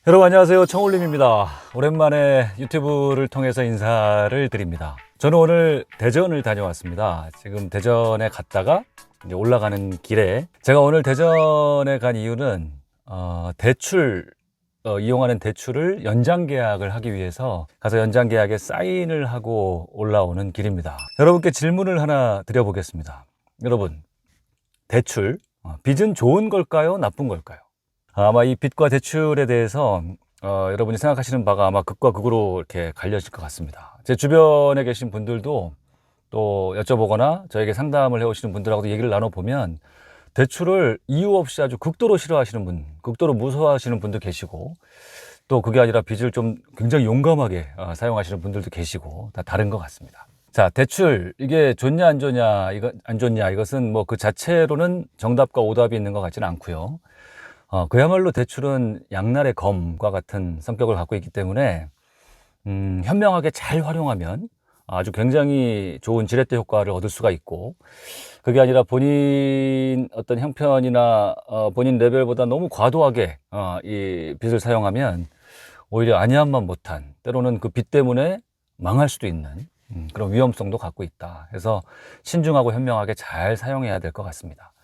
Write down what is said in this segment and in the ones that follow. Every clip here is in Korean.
여러분 안녕하세요, 청울림입니다. 오랜만에 유튜브를 통해서 인사를 드립니다. 저는 오늘 대전을 다녀왔습니다. 지금 대전에 갔다가 이제 올라가는 길에, 제가 오늘 대전에 간 이유는 이용하는 대출을 연장 계약을 하기 위해서 가서 연장 계약에 사인을 하고 올라오는 길입니다. 여러분께 질문을 하나 드려보겠습니다. 여러분, 대출, 빚은 좋은 걸까요? 나쁜 걸까요? 아마 이 빚과 대출에 대해서 여러분이 생각하시는 바가 아마 극과 극으로 이렇게 갈려질 것 같습니다. 제 주변에 계신 분들도 또 여쭤보거나 저에게 상담을 해오시는 분들하고도 얘기를 나눠보면, 대출을 이유 없이 아주 극도로 싫어하시는 분, 극도로 무서워하시는 분도 계시고, 또 그게 아니라 빚을 좀 굉장히 용감하게 사용하시는 분들도 계시고, 다 다른 것 같습니다. 자, 대출, 이게 좋냐 안 좋냐, 안 좋냐, 이것은 뭐 그 자체로는 정답과 오답이 있는 것 같지는 않고요. 그야말로 대출은 양날의 검과 같은 성격을 갖고 있기 때문에 현명하게 잘 활용하면 아주 굉장히 좋은 지렛대 효과를 얻을 수가 있고, 그게 아니라 본인 어떤 형편이나 본인 레벨보다 너무 과도하게 이 빚을 사용하면 오히려 아니함만 못한, 때로는 그 빚 때문에 망할 수도 있는 그런 위험성도 갖고 있다. 그래서 신중하고 현명하게 잘 사용해야 될 것 같습니다.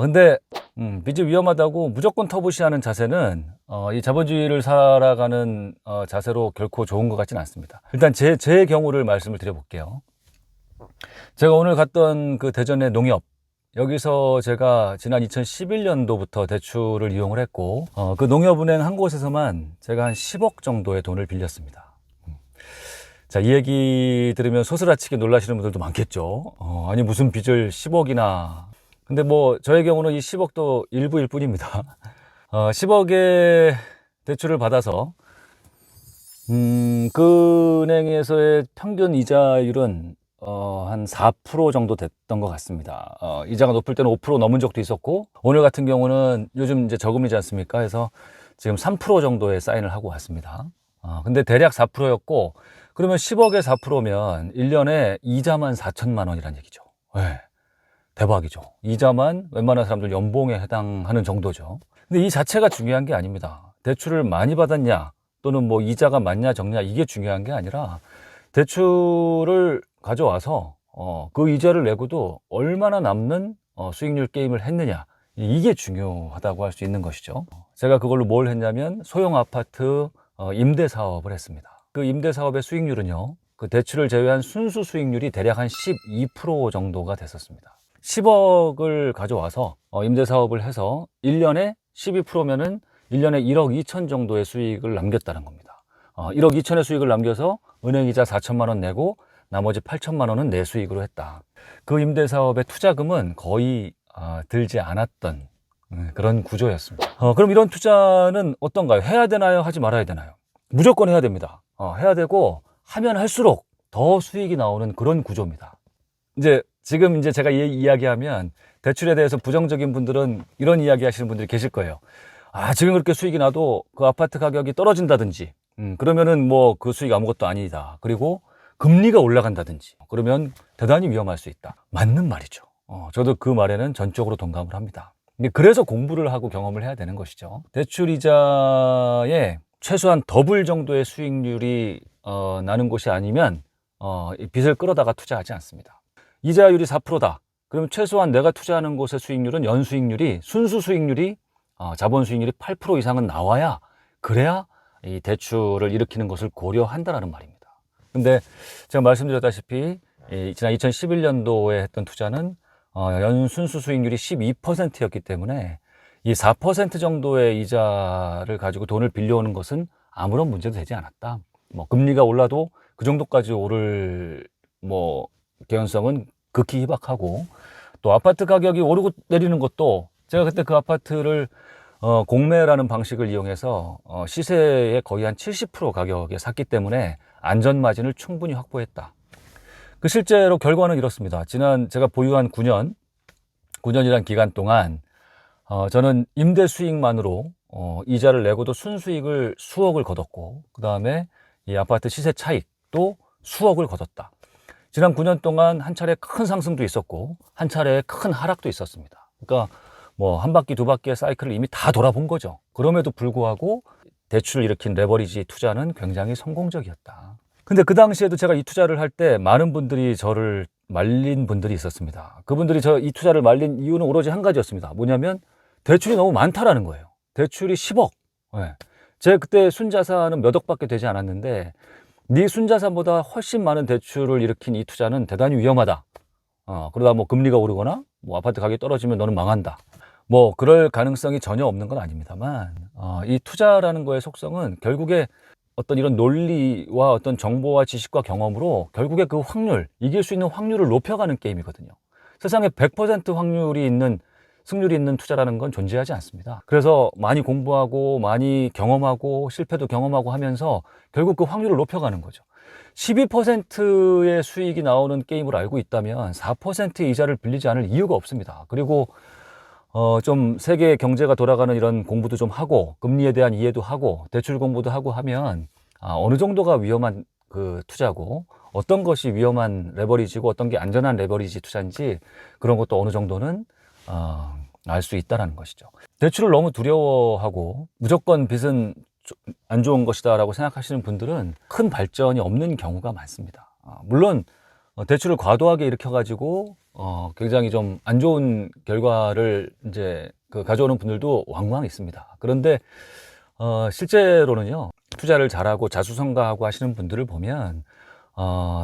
근데 빚이 위험하다고 무조건 터부시하는 자세는 이 자본주의를 살아가는 자세로 결코 좋은 것 같지는 않습니다. 일단 제 경우를 말씀을 드려볼게요. 제가 오늘 갔던 그 대전의 농협, 여기서 제가 지난 2011년도부터 대출을 이용을 했고, 그 농협은행 한 곳에서만 제가 한 10억 정도의 돈을 빌렸습니다. 자, 이 얘기 들으면 소스라치게 놀라시는 분들도 많겠죠. 아니 무슨 빚을 10억이나. 근데 뭐 저의 경우는 이 10억도 일부일 뿐입니다. 10억의 대출을 받아서 그 은행에서의 평균 이자율은 한 4% 정도 됐던 것 같습니다. 이자가 높을 때는 5% 넘은 적도 있었고, 오늘 같은 경우는 요즘 이제 저금리지 않습니까? 해서 지금 3% 정도의 사인을 하고 왔습니다. 근데 대략 4%였고, 그러면 10억에 4%면 1년에 이자만 4천만 원이란 얘기죠. 네. 대박이죠. 이자만 웬만한 사람들 연봉에 해당하는 정도죠. 근데 이 자체가 중요한 게 아닙니다. 대출을 많이 받았냐, 또는 뭐 이자가 많냐 적냐, 이게 중요한 게 아니라, 대출을 가져와서 그 이자를 내고도 얼마나 남는 수익률 게임을 했느냐, 이게 중요하다고 할 수 있는 것이죠. 제가 그걸로 뭘 했냐면 소형 아파트 임대 사업을 했습니다. 그 임대 사업의 수익률은요, 그 대출을 제외한 순수 수익률이 대략 한 12% 정도가 됐었습니다. 10억을 가져와서 임대 사업을 해서 1년에 12%면은 1년에 1억 2천 정도의 수익을 남겼다는 겁니다. 1억 2천의 수익을 남겨서 은행이자 4천만 원 내고 나머지 8천만 원은 내 수익으로 했다. 그 임대 사업의 투자금은 거의 들지 않았던 그런 구조였습니다. 그럼 이런 투자는 어떤가요? 해야 되나요? 하지 말아야 되나요? 무조건 해야 됩니다. 해야 되고, 하면 할수록 더 수익이 나오는 그런 구조입니다. 지금 제가 이야기하면 대출에 대해서 부정적인 분들은 이런 이야기 하시는 분들이 계실 거예요. 지금 그렇게 수익이 나도 그 아파트 가격이 떨어진다든지, 그러면은 뭐 그 수익 아무것도 아니다. 그리고 금리가 올라간다든지, 그러면 대단히 위험할 수 있다. 맞는 말이죠. 저도 그 말에는 전적으로 동감을 합니다. 근데 그래서 공부를 하고 경험을 해야 되는 것이죠. 대출 이자에 최소한 더블 정도의 수익률이 나는 곳이 아니면 이 빚을 끌어다가 투자하지 않습니다. 이자율이 4%다. 그러면 최소한 내가 투자하는 곳의 수익률은 연수익률이, 순수 수익률이, 자본 수익률이 8% 이상은 나와야, 그래야 이 대출을 일으키는 것을 고려한다라는 말입니다. 근데 제가 말씀드렸다시피 지난 2011년도에 했던 투자는 연순수 수익률이 12%였기 때문에 이 4% 정도의 이자를 가지고 돈을 빌려오는 것은 아무런 문제도 되지 않았다. 뭐 금리가 올라도 그 정도까지 오를 개연성은 극히 희박하고, 또 아파트 가격이 오르고 내리는 것도, 제가 그때 그 아파트를 공매라는 방식을 이용해서 시세의 거의 한 70% 가격에 샀기 때문에 안전 마진을 충분히 확보했다. 그 실제로 결과는 이렇습니다. 지난 제가 보유한 9년이란 기간 동안 저는 임대 수익만으로 이자를 내고도 순수익을 수억을 거뒀고, 그 다음에 이 아파트 시세 차익도 수억을 거뒀다. 지난 9년 동안 한 차례 큰 상승도 있었고, 한 차례 큰 하락도 있었습니다. 그러니까 뭐 한 바퀴 두 바퀴의 사이클을 이미 다 돌아본 거죠. 그럼에도 불구하고 대출을 일으킨 레버리지 투자는 굉장히 성공적이었다. 근데 그 당시에도 제가 이 투자를 할 때 많은 분들이 저를 말린 분들이 있었습니다. 그분들이 이 투자를 말린 이유는 오로지 한 가지였습니다. 뭐냐면 대출이 너무 많다라는 거예요. 대출이 10억. 네. 제 그때 순자산은 몇 억밖에 되지 않았는데 네 순자산보다 훨씬 많은 대출을 일으킨 이 투자는 대단히 위험하다. 그러다 뭐 금리가 오르거나 뭐 아파트 가격이 떨어지면 너는 망한다. 뭐 그럴 가능성이 전혀 없는 건 아닙니다만 이 투자라는 거의 속성은 결국에 어떤 이런 논리와 어떤 정보와 지식과 경험으로 결국에 그 확률, 이길 수 있는 확률을 높여가는 게임이거든요. 세상에 100% 확률이 있는, 승률이 있는 투자라는 건 존재하지 않습니다. 그래서 많이 공부하고 많이 경험하고 실패도 경험하고 하면서 결국 그 확률을 높여가는 거죠. 12%의 수익이 나오는 게임을 알고 있다면 4%의 이자를 빌리지 않을 이유가 없습니다. 그리고 좀 세계 경제가 돌아가는 이런 공부도 좀 하고 금리에 대한 이해도 하고 대출 공부도 하고 하면 어느 정도가 위험한 그 투자고 어떤 것이 위험한 레버리지고 어떤 게 안전한 레버리지 투자인지 그런 것도 어느 정도는 알 수 있다는 것이죠. 대출을 너무 두려워하고 무조건 빚은 안 좋은 것이다 라고 생각하시는 분들은 큰 발전이 없는 경우가 많습니다. 물론 대출을 과도하게 일으켜 가지고 굉장히 좀 안 좋은 결과를 이제 가져오는 분들도 왕왕 있습니다. 그런데 실제로는요, 투자를 잘하고 자수성가하고 하시는 분들을 보면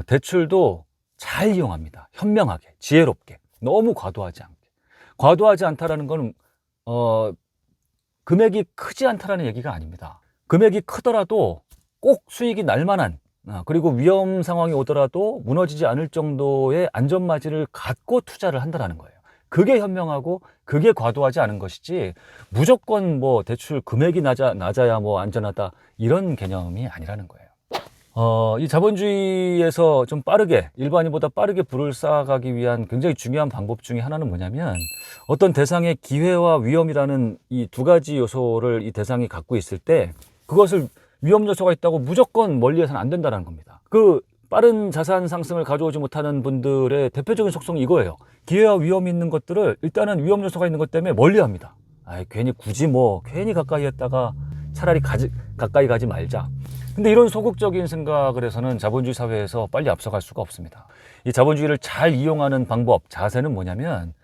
대출도 잘 이용합니다. 현명하게, 지혜롭게, 너무 과도하지 않게. 과도하지 않다라는 건 금액이 크지 않다라는 얘기가 아닙니다. 금액이 크더라도 꼭 수익이 날 만한, 그리고 위험 상황이 오더라도 무너지지 않을 정도의 안전마진을 갖고 투자를 한다는 거예요. 그게 현명하고 그게 과도하지 않은 것이지 무조건 뭐 대출 금액이 낮아야 뭐 안전하다 이런 개념이 아니라는 거예요. 이 자본주의에서 좀 빠르게, 일반인보다 빠르게 부를 쌓아가기 위한 굉장히 중요한 방법 중에 하나는 뭐냐면 어떤 대상의 기회와 위험이라는 이 두 가지 요소를 이 대상이 갖고 있을 때 그것을 위험 요소가 있다고 무조건 멀리해서는 안 된다는 겁니다. 그 빠른 자산 상승을 가져오지 못하는 분들의 대표적인 속성이 이거예요. 기회와 위험이 있는 것들을 일단은 위험 요소가 있는 것 때문에 멀리합니다. 괜히 굳이 괜히 가까이 했다가 차라리 가까이 가지 말자. 근데 이런 소극적인 생각을 해서는 자본주의 사회에서 빨리 앞서갈 수가 없습니다. 이 자본주의를 잘 이용하는 방법, 자세는 뭐냐면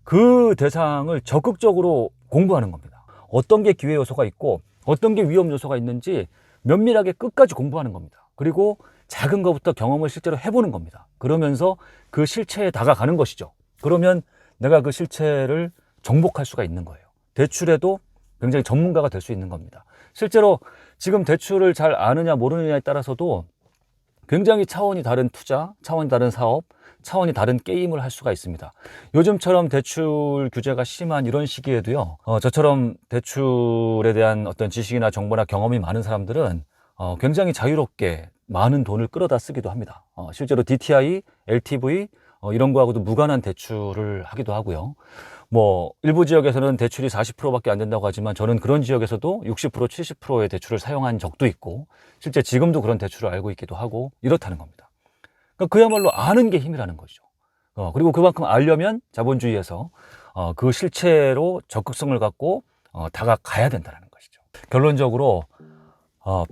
그 대상을 적극적으로 공부하는 겁니다. 어떤 게 기회 요소가 있고 어떤 게 위험 요소가 있는지 면밀하게 끝까지 공부하는 겁니다. 그리고 작은 것부터 경험을 실제로 해보는 겁니다. 그러면서 그 실체에 다가가는 것이죠. 그러면 내가 그 실체를 정복할 수가 있는 거예요. 대출에도 굉장히 전문가가 될 수 있는 겁니다. 실제로 지금 대출을 잘 아느냐 모르느냐에 따라서도 굉장히 차원이 다른 투자, 차원이 다른 사업, 차원이 다른 게임을 할 수가 있습니다. 요즘처럼 대출 규제가 심한 이런 시기에도요, 저처럼 대출에 대한 어떤 지식이나 정보나 경험이 많은 사람들은 굉장히 자유롭게 많은 돈을 끌어다 쓰기도 합니다. 실제로 DTI, LTV 이런 거하고도 무관한 대출을 하기도 하고요. 뭐 일부 지역에서는 대출이 40%밖에 안 된다고 하지만 저는 그런 지역에서도 60%, 70%의 대출을 사용한 적도 있고 실제 지금도 그런 대출을 알고 있기도 하고 이렇다는 겁니다. 그러니까 그야말로 아는 게 힘이라는 거죠. 그리고 그만큼 알려면 자본주의에서 그 실체로 적극성을 갖고 다가가야 된다는 것이죠. 결론적으로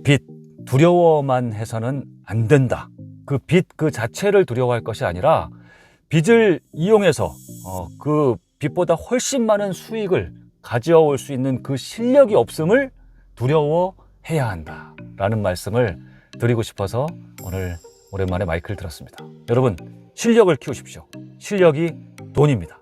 빚 두려워만 해서는 안 된다. 그 빚 그 자체를 두려워할 것이 아니라 빚을 이용해서 그 빚보다 훨씬 많은 수익을 가져올 수 있는 그 실력이 없음을 두려워해야 한다라는 말씀을 드리고 싶어서 오늘 오랜만에 마이크를 들었습니다. 여러분, 실력을 키우십시오. 실력이 돈입니다.